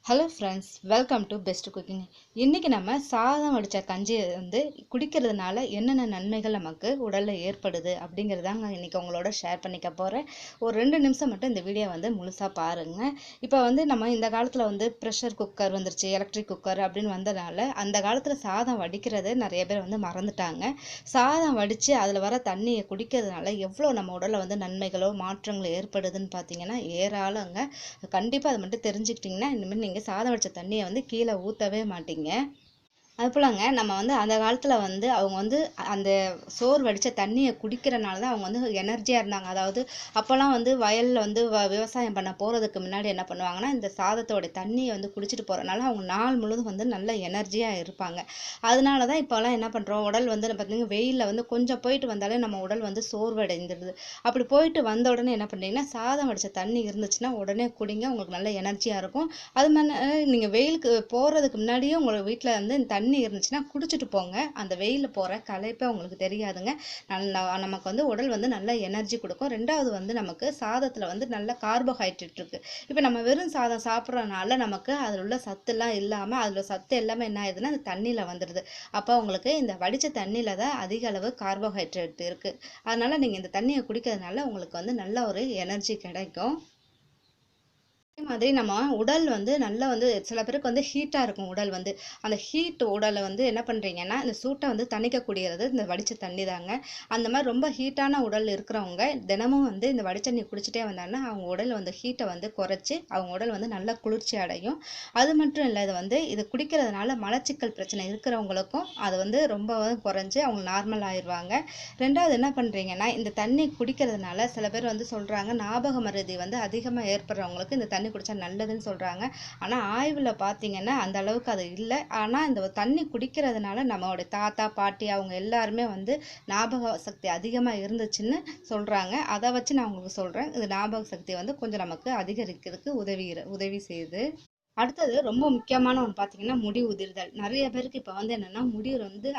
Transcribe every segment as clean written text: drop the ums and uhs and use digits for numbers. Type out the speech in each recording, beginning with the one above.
Hello friends, welcome to best cooking. இன்றைக்கி நம்ம சாதம் வடித்த கஞ்சி குடிக்கிறதுனால என்னென்ன நன்மைகள் நமக்கு உடலில் ஏற்படுது அப்படிங்கிறதாங்க இன்றைக்கி உங்களோட ஷேர் பண்ணிக்க போகிறேன். ஒரு 2 நிமிஷம் மட்டும் இந்த வீடியோ முழுசாக பாருங்கள். இப்போ நம்ம இந்த காலத்தில் ப்ரெஷர் குக்கர் வந்துருச்சு, எலக்ட்ரிக் குக்கர் அப்படின்னு வந்ததுனால அந்த காலத்தில் சாதம் வடிக்கிறது நிறைய பேர் மறந்துட்டாங்க. சாதம் வடித்து அதில் வர தண்ணியை குடிக்கிறதுனால எவ்வளோ நம்ம உடலில் நன்மைகளோ மாற்றங்களோ ஏற்படுதுன்னு பார்த்தீங்கன்னா ஏராளங்க. கண்டிப்பாக அதை மட்டும் தெரிஞ்சுக்கிட்டிங்கன்னா இனிமேல் நீங்கள் சாதம் வடித்த தண்ணியை கீழே ஊற்றவே மாட்டீங்க. அது போலங்க நம்ம அந்த காலத்தில் அவங்க அந்த சோறு வடித்த தண்ணியை குடிக்கிறனால தான் அவங்க எனர்ஜியாக இருந்தாங்க. அதாவது அப்போல்லாம் வயலில் விவசாயம் பண்ண போகிறதுக்கு முன்னாடி என்ன பண்ணுவாங்கன்னா, இந்த சாதத்தோட தண்ணியை குடிச்சிட்டு போகிறனால அவங்க நாள் முழுதும் நல்ல எனர்ஜியாக இருப்பாங்க. அதனால தான் இப்போல்லாம் என்ன பண்ணுறோம், உடல் பார்த்திங்கன்னா வெயிலில் கொஞ்சம் போயிட்டு வந்தாலே நம்ம உடல் சோர்வடைந்துடுது. அப்படி போயிட்டு வந்த உடனே என்ன பண்ணுறீங்கன்னா, சாதம் வடித்த தண்ணி இருந்துச்சுன்னா உடனே குடிங்க, உங்களுக்கு நல்ல எனர்ஜியாக இருக்கும். அது மாதிரி நீங்கள் வெயிலுக்கு போகிறதுக்கு முன்னாடியே உங்களோட வீட்டில் இந்த தண்ணி இருந்துச்சுன்னா குடிச்சிட்டு போங்க. அந்த வெயிலில் போகிற களைப்பே உங்களுக்கு தெரியாதுங்க. நமக்கு உடல் நல்ல எனர்ஜி கொடுக்கும். ரெண்டாவது நமக்கு சாதத்தில் நல்ல கார்போஹைட்ரேட் இருக்குது. இப்போ நம்ம வெறும் சாதம் சாப்பிட்றதுனால நமக்கு அதில் உள்ள சத்துலாம் இல்லாமல் அதில் சத்து எல்லாமே என்ன ஆயிடுதுன்னா அந்த தண்ணியில் வந்துடுது. அப்போ உங்களுக்கு இந்த வடித்த தண்ணியில் தான் அதிக அளவு கார்போஹைட்ரேட் இருக்குது. அதனால் நீங்கள் இந்த தண்ணியை குடிக்கிறதுனால உங்களுக்கு நல்ல ஒரு எனர்ஜி கிடைக்கும். அதே மாதிரி நம்ம உடல் நல்லா சில பேருக்கு ஹீட்டாக இருக்கும் உடல். அந்த ஹீட் உடலை என்ன பண்ணுறீங்கன்னா, இந்த சூட்டை தணிக்கக்கூடியது இந்த வடித்த தண்ணி தாங்க. அந்த மாதிரி ரொம்ப ஹீட்டான உடல் இருக்கிறவங்க தினமும் இந்த வடித்த தண்ணி குடிச்சிட்டே வந்தாங்கன்னா அவங்க உடல் ஹீட்டை குறைச்சி அவங்க உடல் நல்லா குளிர்ச்சி அடையும். அது மட்டும் இல்லை, இது குடிக்கிறதுனால மலச்சிக்கல் பிரச்சனை இருக்கிறவங்களுக்கும் அது ரொம்ப குறைஞ்சி அவங்க நார்மல் ஆயிடுவாங்க. ரெண்டாவது என்ன பண்ணுறீங்கன்னா, இந்த தண்ணி குடிக்கிறதுனால சில பேர் சொல்கிறாங்க ஞாபக மறதி அதிகமாக ஏற்படுறவங்களுக்கு இந்த தண்ணி குடிச்சா நல்லதுன்னு சொல்றாங்க. ஆனா ஆய்வுல பாத்தீங்கன்னா அந்த அளவுக்கு அது இல்லை. ஆனா இந்த தண்ணி குடிக்கிறதுனால நம்மளோட தாத்தா பாட்டி அவங்க எல்லாருமே ஞாபக சக்தி அதிகமா இருந்துச்சுன்னு சொல்றாங்க. அதை வச்சு நான் உங்களுக்கு சொல்றேன். இந்த ஞாபக சக்தி கொஞ்சம் நமக்கு அதிகரிக்கிறதுக்கு உதவி செய்யுது. அடுத்தது ரொம்ப முக்கியமான ஒன்று பார்த்தீங்கன்னா, முடி உதிர்தல். நிறைய பேருக்கு இப்போ என்னன்னா முடி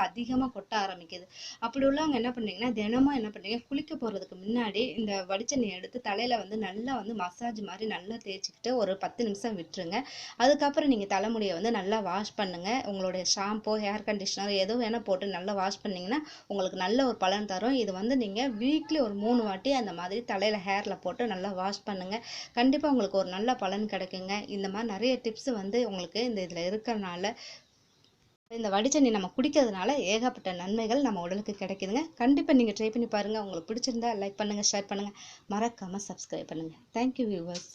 அதிகமாக கொட்ட ஆரம்பிக்குது. அப்படி உள்ளவங்க என்ன பண்ணுறீங்கன்னா, தினமும் என்ன பண்ணுறீங்க, குளிக்க போகிறதுக்கு முன்னாடி இந்த வடிச்செண்ணெய் எடுத்து தலையில் நல்லா மசாஜ் மாதிரி நல்லா தேய்ச்சிக்கிட்டு ஒரு 10 நிமிஷம் விட்டுருங்க. அதுக்கப்புறம் நீங்கள் தலைமுடியை நல்லா வாஷ் பண்ணுங்கள். உங்களுடைய ஷாம்போ, ஹேர் கண்டிஷனர் எதுவும் வேணால் போட்டு நல்லா வாஷ் பண்ணிங்கன்னா உங்களுக்கு நல்ல ஒரு பலன் தரும். இது நீங்கள் வீக்லி ஒரு 3 வாட்டி அந்த மாதிரி தலையில் ஹேரில் போட்டு நல்லா வாஷ் பண்ணுங்கள். கண்டிப்பாக உங்களுக்கு ஒரு நல்ல பலன் கிடைக்குங்க. இந்த மாதிரி நிறைய டிப்ஸ் உங்களுக்கு இதில் இருக்கிறனால இந்த வடிச்சண்ணி நம்ம குடிக்கிறதுனால ஏகப்பட்ட நன்மைகள் நம்ம உடலுக்கு கிடைக்குதுங்க. கண்டிப்பாக நீங்கள் ட்ரை பண்ணி பாருங்கள். உங்களுக்கு பிடிச்சிருந்தா லைக் பண்ணுங்கள், ஷேர் பண்ணுங்கள், மறக்காமல் சப்ஸ்கிரைப் பண்ணுங்கள். Thank you viewers.